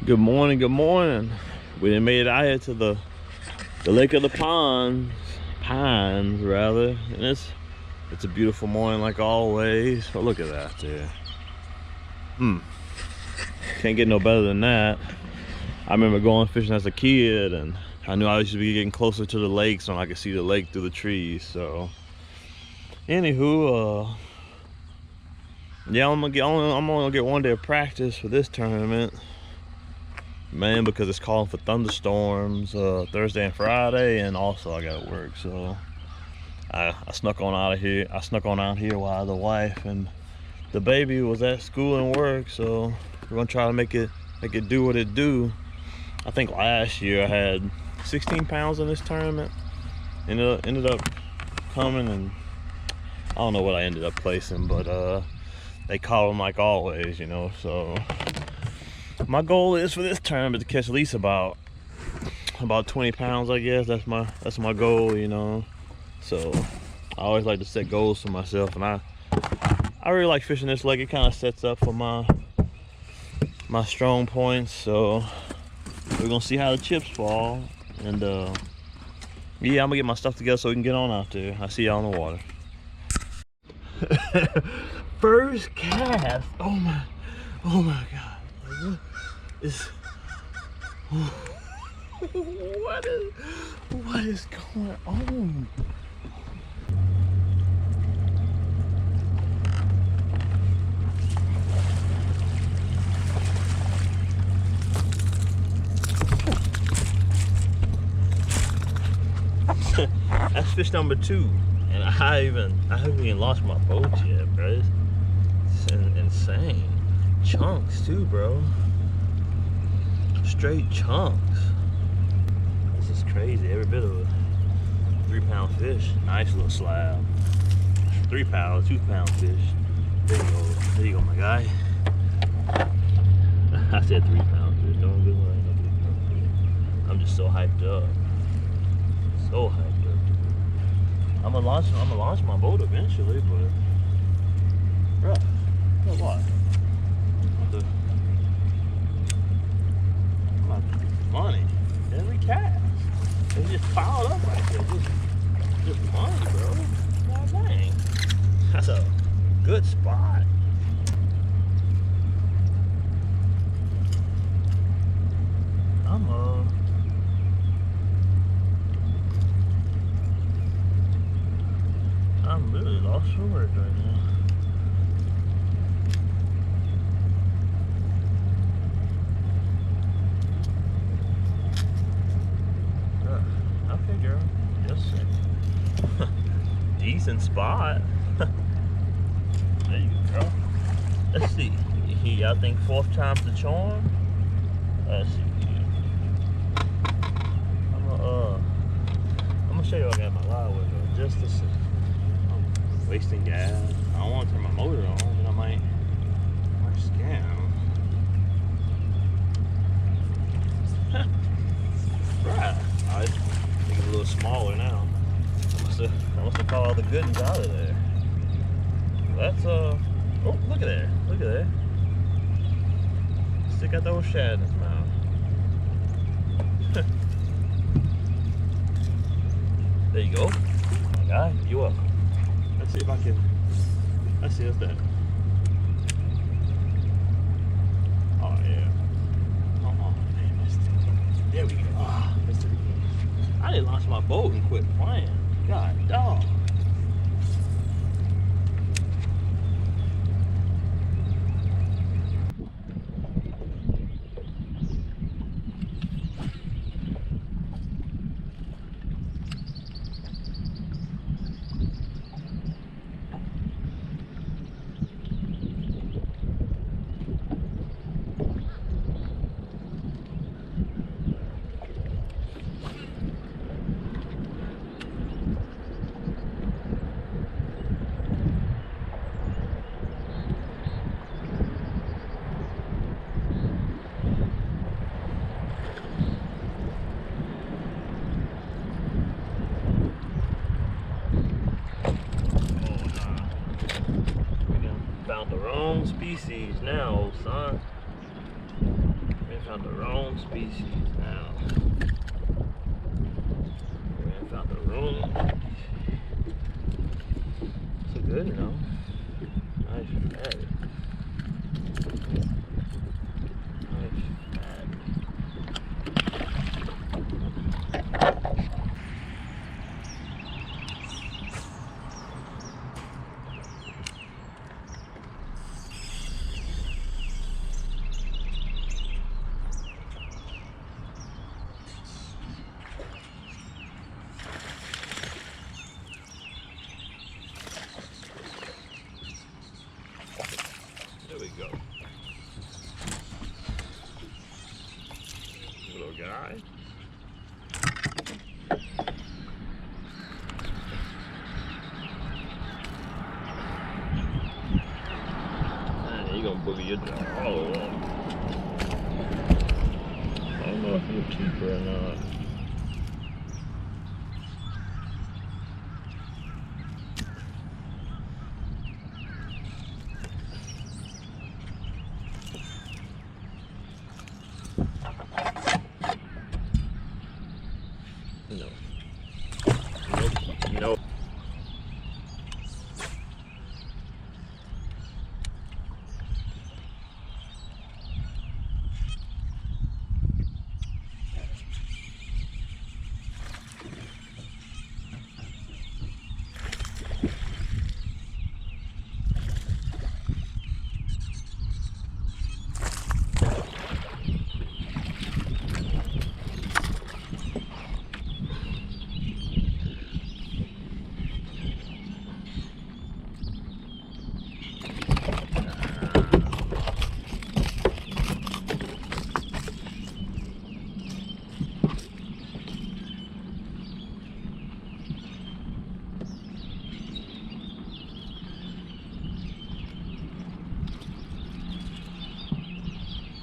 Good morning, good morning. We done made it out here to the lake of the pines rather, and it's a beautiful morning like always. But look at that there. Can't get no better than that. I remember going fishing as a kid, and I knew I used to be getting closer to the lake so I could see the lake through the trees. So anywho, yeah, I'm only gonna get one day of practice for this tournament, man, because it's calling for thunderstorms Thursday and Friday, and also I gotta work. So I snuck on out of here. I snuck on out here while the wife and the baby was at school and work. So we're gonna try to make it do what it do. I think last year I had 16 pounds in this tournament. Ended up coming, and I don't know what I ended up placing, but they caught them like always, you know. So my goal is for this tournament to catch at least about 20 pounds, I guess. That's my goal, you know. So I always like to set goals for myself, and I really like fishing this lake. It kind of sets up for my strong points. So we're gonna see how the chips fall, and yeah, I'm gonna get my stuff together so we can get on out there. I see y'all in the water. First cast. Oh my god. Like, what is what is going on? That's fish number 2, and I haven't even launched my boat yet, bro. It's insane. Chunks too, bro. Straight chunks. This is crazy. Every bit of a 3-pound fish. Nice little slab. 3-pound, 2-pound fish. There you go, my guy. I said 3-pound fish. Don't be worrying. I'm just so hyped up. So hyped up. I'm gonna launch my boat eventually, but bruh, what? Money. Every cast. It just piled up right there. Just money, bro. God dang. That's a good spot. I'm really lost for words right now. Okay, girl. Yes, sir. Decent spot. There you go, girl. Let's see. I think 4th time's the charm. Let's see. I'm gonna show you what I got my rod with her just a second. I'm wasting gas. I don't want to turn my motor on, but I might scam. Right. I think it's a little smaller now. I must have caught all the goodies out of there. That's oh, look at that. Look at that. Still got the old shad in his mouth. There you go. My guy, you up. Let's see if I can. Let's see what's that. Oh yeah. There we go. I didn't launch my boat and quit playing. God dog. Found the wrong species now. Man, found the wrong species. It's good, you know. Nice fatty. Nice fatty. There we go. Little guy. Man, he gonna boogie your jaw all the way. I don't know if he's a keeper or not. No. Nope.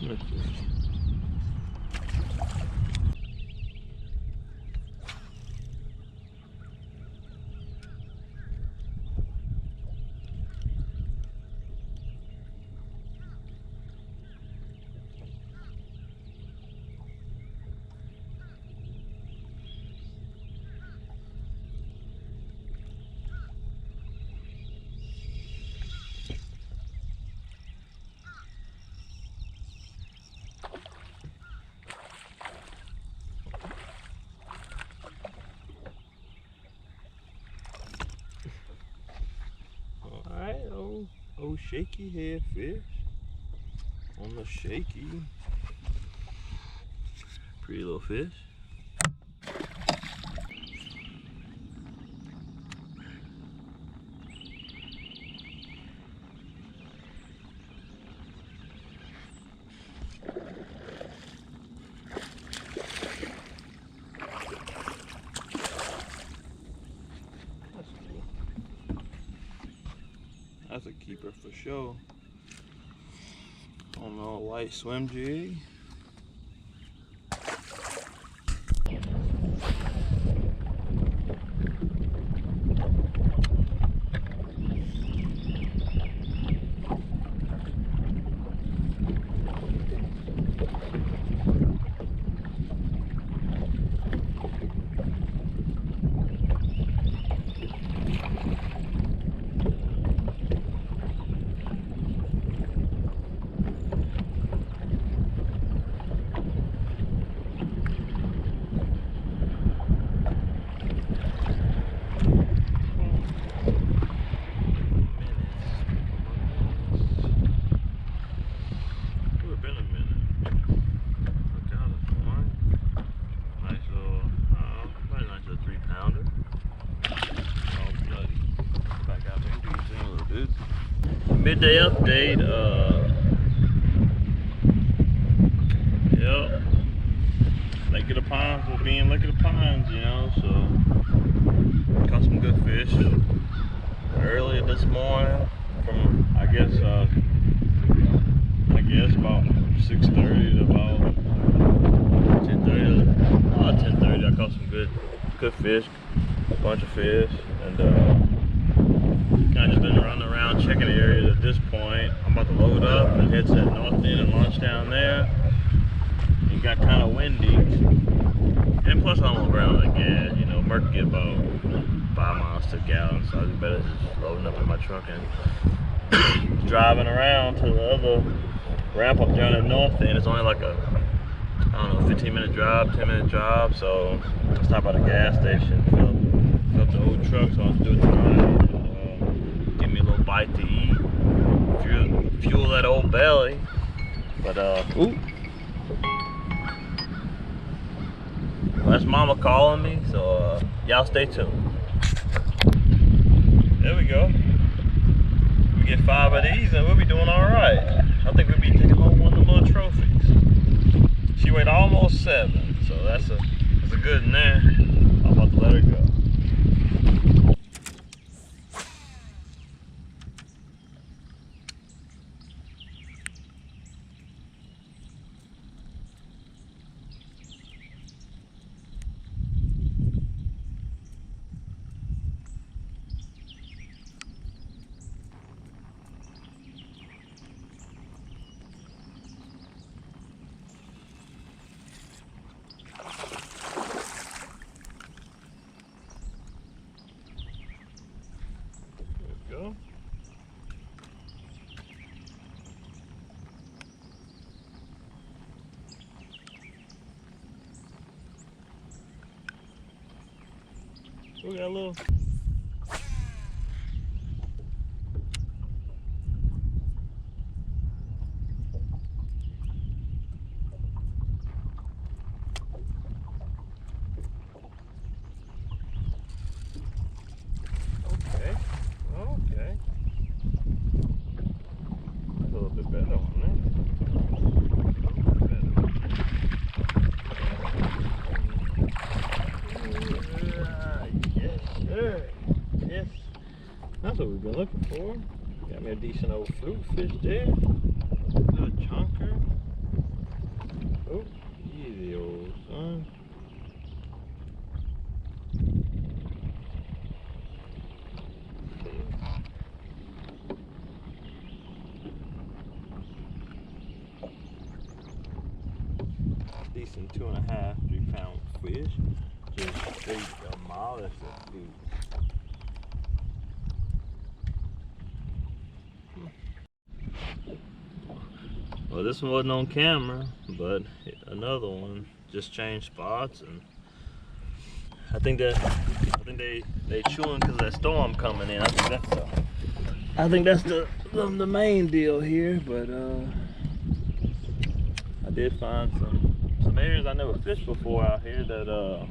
Nope. Alright, oh shaky head fish. On the shaky. Pretty little fish. That's a keeper for sure. On a white swim jig. Midday update. Yep. Lake of the Pines will be in Lake of the Pines, you know, so caught some good fish earlier this morning from I guess about 6:30 to about 10:30. 10:30 I caught some good fish, a bunch of fish, and kind of just been running around checking the areas at this point. I'm about to load up and head to that north end and launch down there. it got kind of windy. And plus I'm on ground like gas, you know, Merc get about 5 miles to a gallon, so I just better just loading up in my truck and driving around to the other ramp up there on the north end. It's only like a, I don't know, 15-minute drive, 10-minute drive, so I stop at a gas station, fill up the old truck, so I'll do it tonight, and give me a little bite to eat, fuel that old belly. But ooh, that's mama calling me, so y'all stay tuned. There we go. We get 5 of these and we'll be doing all right. I think we'll be taking home one of the little trophies. She weighed almost 7, so that's a good one there. I'm about to let her go. Go. We got a little. That's what we've been looking for. Got me a decent old fruit fish there. Little chunker. Oh, easy old son. Decent 2.5, 3 pound fish. Just straight demolished that dude. Well, this one wasn't on camera, but another one just changed spots, and I think they chewing because of that storm coming in. I think that's the main deal here. But I did find some areas I never fished before out here that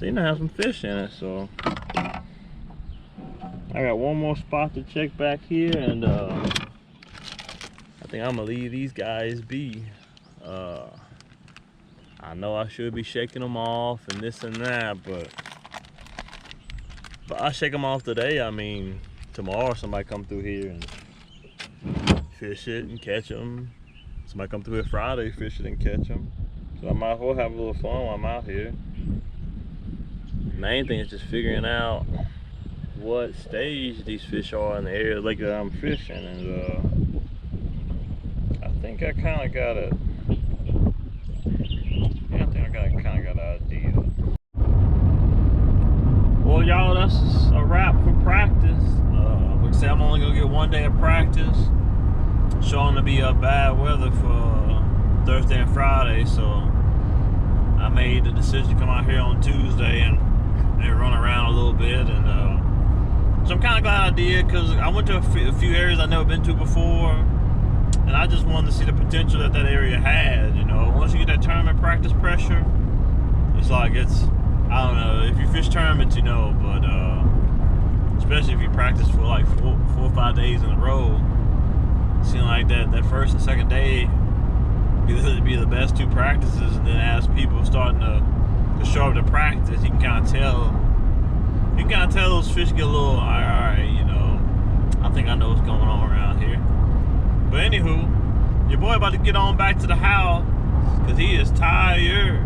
seem to have some fish in it. So I got one more spot to check back here, and I think I'm gonna leave these guys be. I know I should be shaking them off and this and that, but I shake them off today. I mean, tomorrow somebody come through here and fish it and catch them. Somebody come through here Friday, fish it and catch them. So I might as well have a little fun while I'm out here. Main thing is just figuring out what stage these fish are in the area lake that I'm fishing, and I think I kind of got it. Yeah, I think I kind of got an idea. Well, y'all, that's a wrap for practice. Like I said, I'm only gonna get 1 day of practice. Showing to be bad weather for Thursday and Friday, so I made the decision to come out here on Tuesday and run around a little bit. And so I'm kind of glad I did, because I went to a few areas I've never been to before. And I just wanted to see the potential that area had, you know. Once you get that tournament practice pressure, it's like I don't know, if you fish tournaments, you know, but especially if you practice for like 4 or 5 days in a row, it seems like that first and second day be the best 2 practices, and then as people starting to show up to practice, you can kind of tell those fish get a little, all right, you know, I think I know what's going on around here. But anywho, your boy about to get on back to the house because he is tired.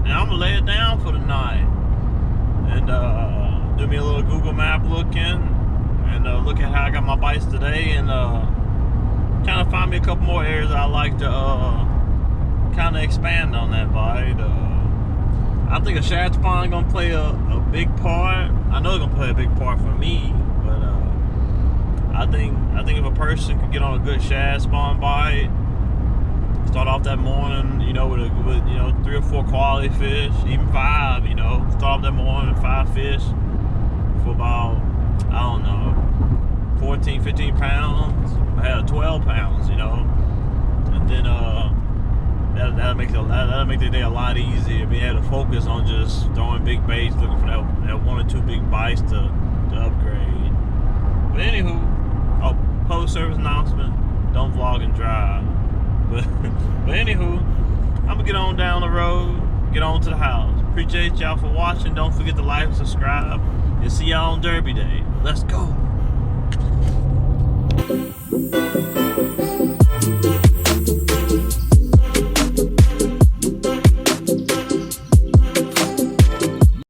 And I'm gonna lay it down for the night. And do me a little Google map looking, and look at how I got my bites today, and kind of find me a couple more areas I like to kind kind of expand on that bite. I think a shad spawn gonna play a big part. I know it's gonna play a big part for me, but I think if a person could get on a good shad spawn bite, start off that morning, you know, with 3 or 4 quality fish, even 5, you know, start off that morning with 5 fish for about, I don't know, 14, 15 pounds. I had 12 pounds, you know, and then that'll make the day a lot easier. Being able to focus on just throwing big baits, looking for that 1 or 2 big bites to upgrade. But anywho, public service announcement: don't vlog and drive. But anywho, I'm gonna get on down the road, get on to the house. Appreciate y'all for watching. Don't forget to like and subscribe, and see y'all on Derby Day. Let's go.